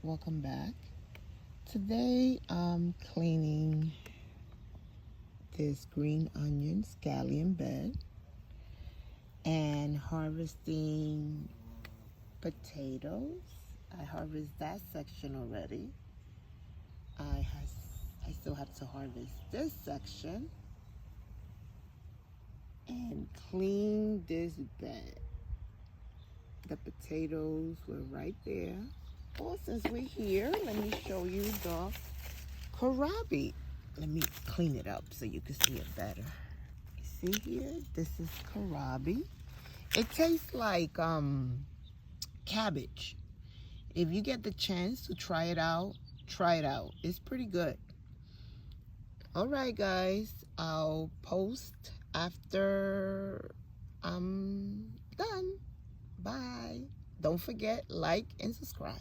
welcome back. Today I'm cleaning this green onion scallion bed and harvesting potatoes. I harvested that section already. I still have to harvest this section and clean this bed. The potatoes were right there. Well, since we're here, let me show you the kohlrabi. Let me clean it up so you can see it better. You see here, this is kohlrabi. It tastes like cabbage. If you get the chance to try it out, try it out. It's pretty good. All right, guys, I'll post after I'm done. Bye. Don't forget, like and subscribe.